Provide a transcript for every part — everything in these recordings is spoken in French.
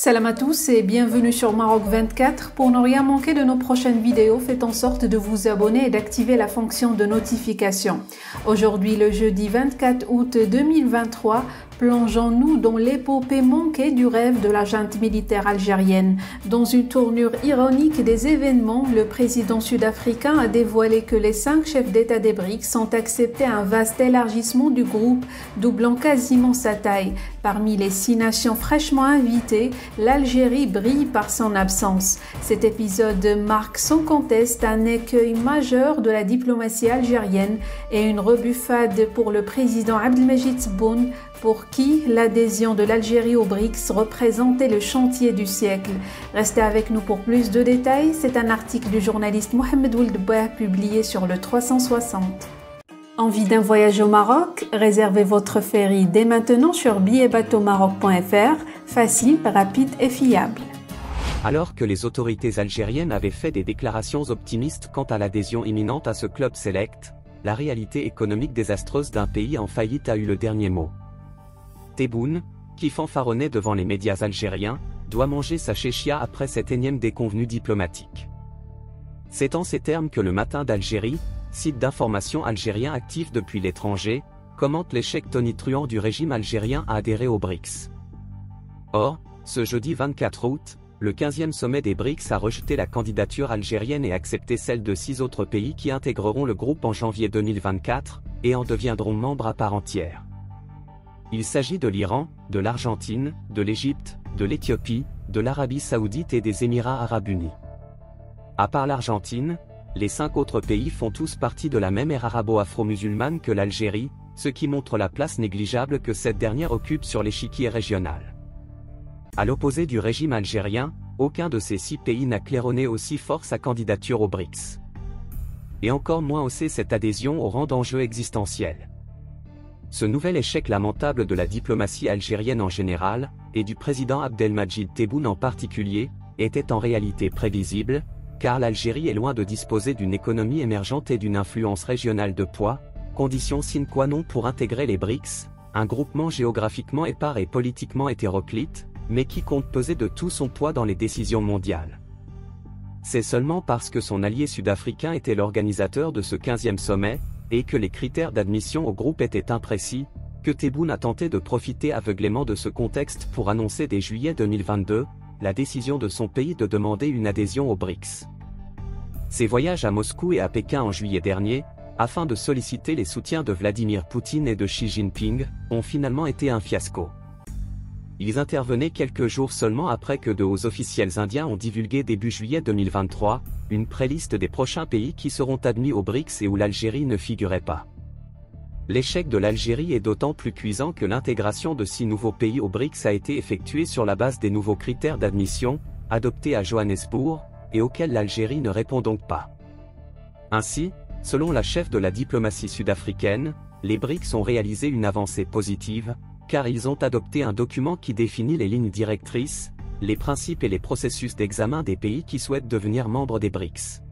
Salam à tous et bienvenue sur Maroc 24. Pour ne rien manquer de nos prochaines vidéos, faites en sorte de vous abonner et d'activer la fonction de notification. Aujourd'hui, le jeudi 24 août 2023, plongeons-nous dans l'épopée manquée du rêve de la junte militaire algérienne. Dans une tournure ironique des événements, le président sud-africain a dévoilé que les 5 chefs d'État des BRICS ont accepté un vaste élargissement du groupe, doublant quasiment sa taille. Parmi les 6 nations fraîchement invitées, l'Algérie brille par son absence. Cet épisode marque sans conteste un écueil majeur de la diplomatie algérienne et une rebuffade pour le président Abdelmajid Tebboune, pour qui l'adhésion de l'Algérie aux BRICS représentait le chantier du siècle. Restez avec nous pour plus de détails. C'est un article du journaliste Mohamed Oueldbouah publié sur le 360. Envie d'un voyage au Maroc? Réservez votre ferry dès maintenant sur billetbateaumaroc.fr, facile, rapide et fiable. Alors que les autorités algériennes avaient fait des déclarations optimistes quant à l'adhésion imminente à ce club select, la réalité économique désastreuse d'un pays en faillite a eu le dernier mot. Tebboune, qui fanfaronnait devant les médias algériens, doit manger sa chéchia après cette énième déconvenue diplomatique. C'est en ces termes que le Matin d'Algérie, site d'information algérien actif depuis l'étranger, commente l'échec tonitruant du régime algérien à adhérer aux BRICS. Or, ce jeudi 24 août, le 15e sommet des BRICS a rejeté la candidature algérienne et accepté celle de 6 autres pays qui intégreront le groupe en janvier 2024 et en deviendront membres à part entière. Il s'agit de l'Iran, de l'Argentine, de l'Égypte, de l'Éthiopie, de l'Arabie Saoudite et des Émirats Arabes Unis. À part l'Argentine, les 5 autres pays font tous partie de la même ère arabo-afro-musulmane que l'Algérie, ce qui montre la place négligeable que cette dernière occupe sur l'échiquier régional. À l'opposé du régime algérien, aucun de ces 6 pays n'a claironné aussi fort sa candidature aux BRICS. Et encore moins haussé cette adhésion au rang d'enjeu existentiel. Ce nouvel échec lamentable de la diplomatie algérienne en général, et du président Abdelmajid Tebboune en particulier, était en réalité prévisible, car l'Algérie est loin de disposer d'une économie émergente et d'une influence régionale de poids, condition sine qua non pour intégrer les BRICS, un groupement géographiquement épars et politiquement hétéroclite, mais qui compte peser de tout son poids dans les décisions mondiales. C'est seulement parce que son allié sud-africain était l'organisateur de ce 15e sommet, et que les critères d'admission au groupe étaient imprécis, que Tebboune a tenté de profiter aveuglément de ce contexte pour annoncer dès juillet 2022, la décision de son pays de demander une adhésion aux BRICS. Ses voyages à Moscou et à Pékin en juillet dernier, afin de solliciter les soutiens de Vladimir Poutine et de Xi Jinping, ont finalement été un fiasco. Ils intervenaient quelques jours seulement après que de hauts officiels indiens ont divulgué début juillet 2023, une préliste des prochains pays qui seront admis aux BRICS et où l'Algérie ne figurait pas. L'échec de l'Algérie est d'autant plus cuisant que l'intégration de 6 nouveaux pays aux BRICS a été effectuée sur la base des nouveaux critères d'admission, adoptés à Johannesburg, et auxquels l'Algérie ne répond donc pas. Ainsi, selon la chef de la diplomatie sud-africaine, les BRICS ont réalisé une avancée positive, car ils ont adopté un document qui définit les lignes directrices, les principes et les processus d'examen des pays qui souhaitent devenir membres des BRICS.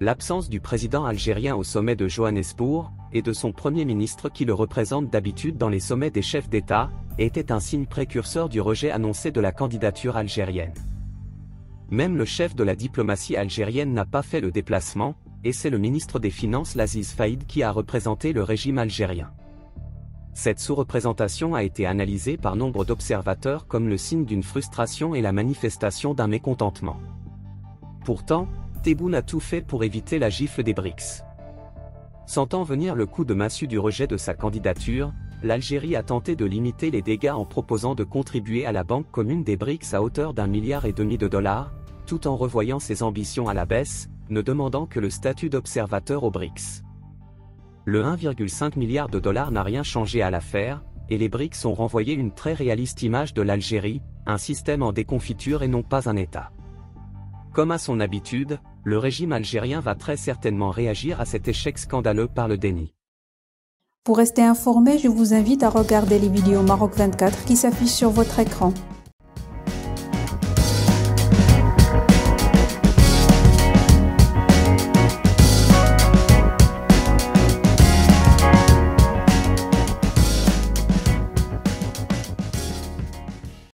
L'absence du président algérien au sommet de Johannesburg, et de son premier ministre qui le représente d'habitude dans les sommets des chefs d'État, était un signe précurseur du rejet annoncé de la candidature algérienne. Même le chef de la diplomatie algérienne n'a pas fait le déplacement, et c'est le ministre des Finances Laziz Faïd qui a représenté le régime algérien. Cette sous-représentation a été analysée par nombre d'observateurs comme le signe d'une frustration et la manifestation d'un mécontentement. Pourtant, Tebboune a tout fait pour éviter la gifle des BRICS. Sentant venir le coup de massue du rejet de sa candidature, l'Algérie a tenté de limiter les dégâts en proposant de contribuer à la banque commune des BRICS à hauteur d'1,5 milliard de dollars, tout en revoyant ses ambitions à la baisse, ne demandant que le statut d'observateur aux BRICS. Le 1,5 milliard de dollars n'a rien changé à l'affaire, et les BRICS ont renvoyé une très réaliste image de l'Algérie, un système en déconfiture et non pas un État. Comme à son habitude, le régime algérien va très certainement réagir à cet échec scandaleux par le déni. Pour rester informé, je vous invite à regarder les vidéos Maroc 24 qui s'affichent sur votre écran.